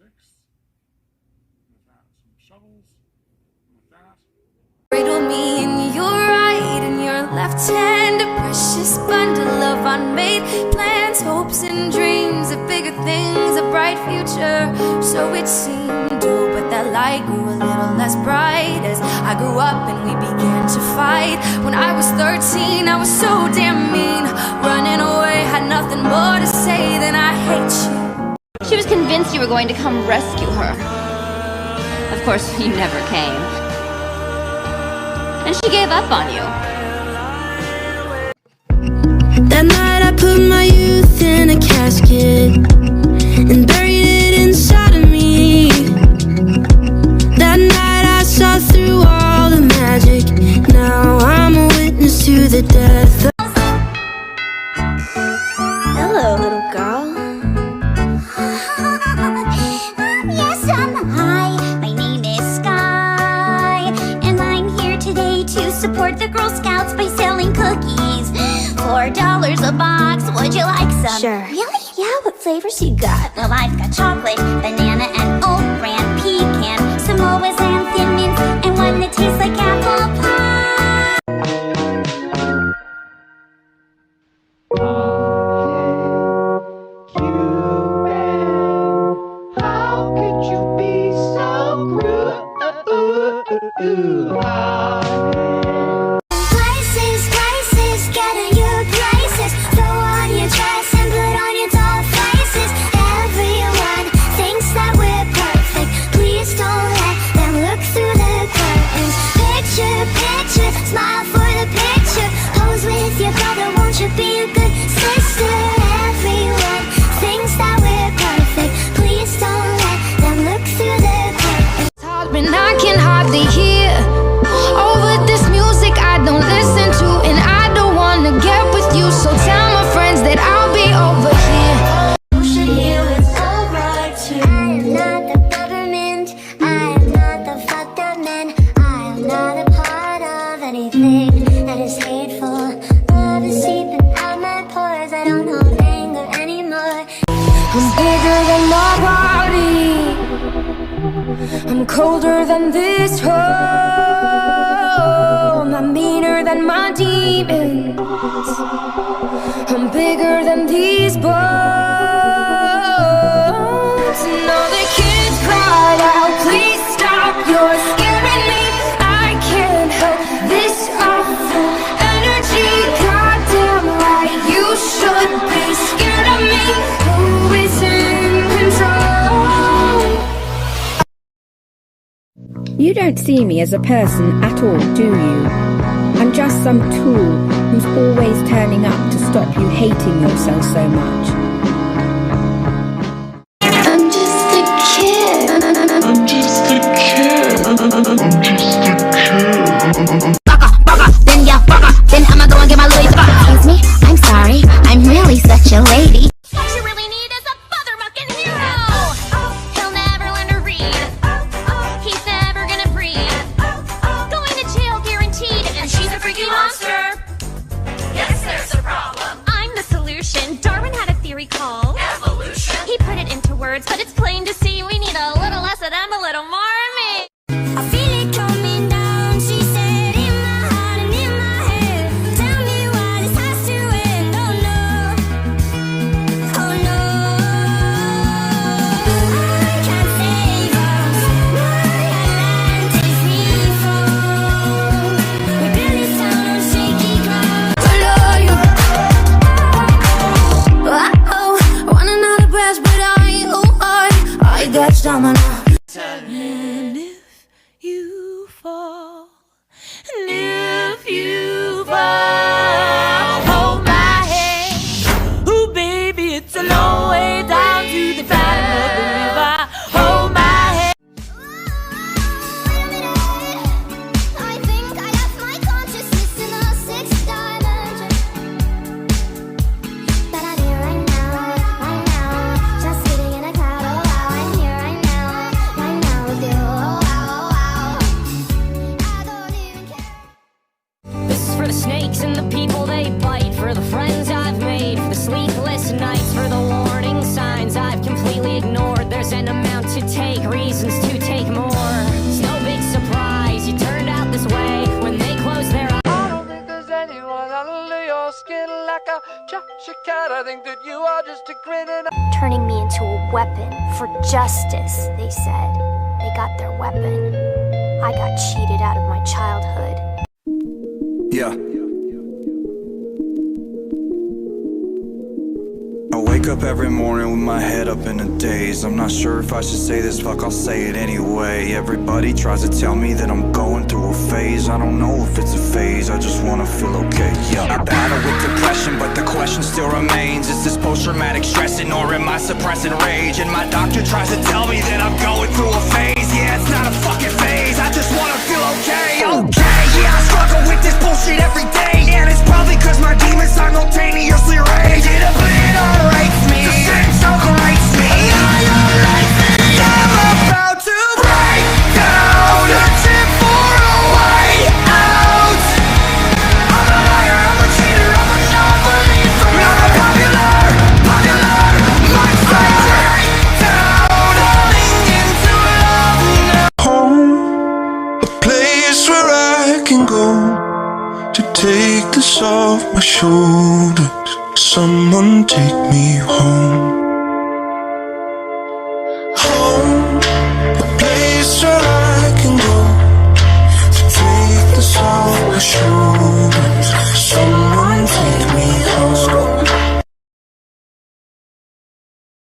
sticks. With that, some shovels. With that. Cradle me in your right and your left hand, a precious bundle of unmade plans, hopes and dreams of bigger things, a bright future. So it seemed, oh, but that light grew a little less bright as I grew up and we began to fight. When I was 13, I was so damn mean, running away, had nothing more to say than I hate you. She was convinced you were going to come rescue her. Of course, you never came. And she gave up on you. That night I put my youth in a casket and buried it inside of me. That night I saw through all the magic. Now I'm a witness to the death of... Hello, little girl. Yes, hi. My name is Sky, and I'm here today to support the Girl Scouts by selling cookies. $4 a box. Would you like some? Sure. Really? Yeah. What flavors you got? Well, I've got chocolate, banana, and oat bran, pecan, Samoas, and thin mints, and one that tastes like apple pie. How could you be so cruel? Slices, get in your places. Throw on your dress and put on your doll faces. Everyone thinks that we're perfect. Please don't let them look through the curtains. Picture, smile for the picture. Pose with your brother, won't you be a good sister? Everyone thinks that we're perfect. Please don't let them look through the curtains. When I can hardly hear over this music I don't listen to, and I don't wanna get with you, so tell my friends that I'll be over here. You should hear it's alright too. I am not the government, I am not the fucked up men. I am not a part of anything that is hateful. Love is seeping out my pores, I don't hold anger anymore. I'm bigger than my body, I'm colder than this home, I'm meaner than my demons, I'm bigger than these bones. And all the kids cried out, please stop, you're scaring me. I can't help this awful energy. Goddamn right, you should be scared of me. Who is in control? You don't see me as a person at all, do you? I'm just some tool who's always turning up to stop you hating yourself so much. I'm just a kid. I'm just a kid. I'm just a kid. Then yeah, then I'ma go and get my Louis. Excuse me, I'm sorry, I'm really such a lady. What you really need is a motherfucking hero. He'll never learn to read. He's never gonna breathe. Going to jail guaranteed, and she's a freaky monster. Yes, there's a problem. I'm the solution. Darwin had a theory called evolution. He put it into words, but it's plain to see we need a little less of them, a little more of me. I feel it coming down, she said, in my heart and in my head. Tell me why this has to end. Oh no, oh no. I can't save us. My Atlantis free fall. We build this town on shaky ground. I want another breath, but I got stamina. And if you fall, and if you fall, hold my hand. Ooh, baby, it's a long way down to the bottom of the river. Hold my hand. I think I left my consciousness in a sixth dimension. But I'm here right now, just sitting in a cloud. Oh wow, I'm here right now with you. Oh wow, I don't even care. This is for the snakes and the people they bite, for the friends I've made, for the sleepless nights, for the warning signs I've completely ignored. There's an amount to take, reasons to take more. It's no big surprise you turned out this way when they close their eyes. I don't think there's anyone under your skin like a Cheshire cat. I think that you are just a grinning. Turning me into a weapon for justice, they said. They got their weapon. I got cheated out of my childhood. Yeah. I wake up every morning with my head up in a daze. I'm not sure if I should say this, fuck, I'll say it anyway. Everybody tries to tell me that I'm going through a phase. I don't know if it's a phase, I just wanna feel okay, yeah. I battle with depression, but the question still remains. Is this post-traumatic stressing or am I suppressing rage? And my doctor tries to tell me that I'm going through a phase. Yeah, it's not a fucking phase, I just wanna feel okay, okay. Yeah, I struggle with this bullshit every day, and it's probably cause my demons simultaneously rage. It obliterates me, the same circle rates me. I'm about to break down, searching for a way out. I'm a liar, I'm a cheater, I'm a non-believer. I'm a popular monster. Down, falling into love now. Home, a place where I can go to take this off my shoulders. Someone take me home.